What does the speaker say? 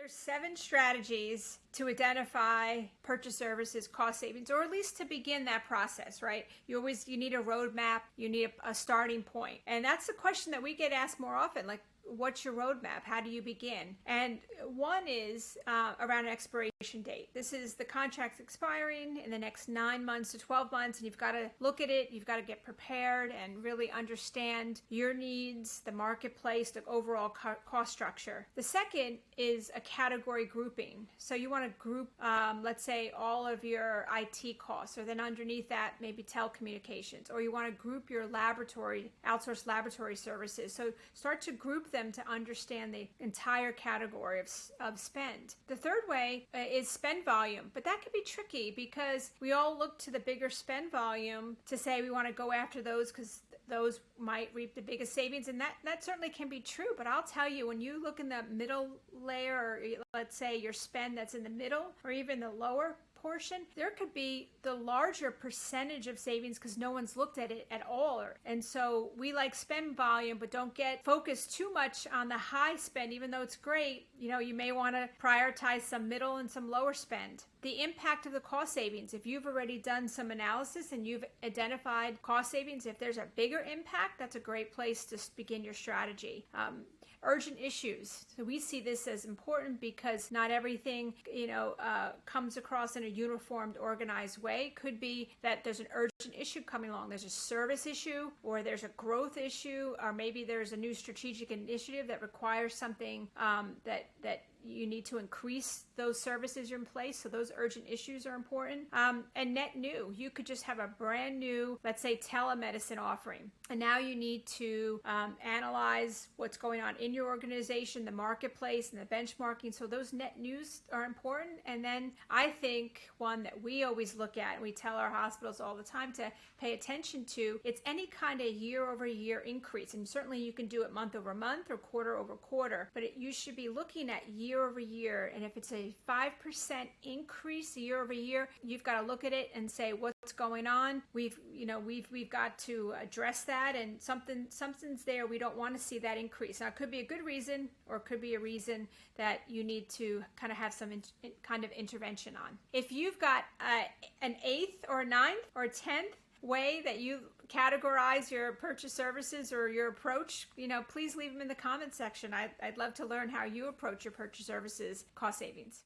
There's 7 strategies to identify purchase services cost savings, or at least to begin that process, right? You need a roadmap, you need a starting point. And that's the question that we get asked more often, like, what's your roadmap? How do you begin? And one is around an expiration date. This is the contract's expiring in the next 9 months to 12 months, and you've got to look at it, you've got to get prepared and really understand your needs, the marketplace, the overall cost structure. The second is a category grouping. So you want to group, let's say, all of your IT costs, or then underneath that, maybe telecommunications, or you want to group your outsourced laboratory services. So start to group them to understand the entire category of spend. The third way is spend volume, but that can be tricky because we all look to the bigger spend volume to say we want to go after those because those might reap the biggest savings, and that certainly can be true. But I'll tell you, when you look in the middle layer, or let's say your spend that's in the middle or even the lower portion, there could be the larger percentage of savings because no one's looked at it at all. And so we like spend volume, but don't get focused too much on the high spend. Even though it's great, you may want to prioritize some middle and some lower spend. The impact of the cost savings, if you've already done some analysis and you've identified cost savings, if there's a bigger impact, that's a great place to begin your strategy. Urgent issues. So we see this as important because not everything, comes across in a uniformed, organized way. Could be that there's an urgent issue coming along. There's a service issue, or there's a growth issue, or maybe there's a new strategic initiative that requires something that you need to increase those services you're in place. So those urgent issues are important. And net new, you could just have a brand new, let's say, telemedicine offering. And now you need to analyze what's going on in your organization, the marketplace, and the benchmarking. So those net news are important. And then I think one that we always look at, and we tell our hospitals all the time to pay attention to, it's any kind of year-over-year increase. And certainly you can do it month-over-month or quarter-over-quarter, but you should be looking at year-over-year. And if it's a 5% increase year-over-year, you've got to look at it and say, what's going on? We've got to address that, and something's there. We don't want to see that increase. Now, it could be a good reason, or it could be a reason that you need to kind of have some kind of intervention on. If you've got an 8th or 9th or 10th way that you categorize your purchase services or your approach, please leave them in the comment section. I'd love to learn how you approach your purchase services cost savings.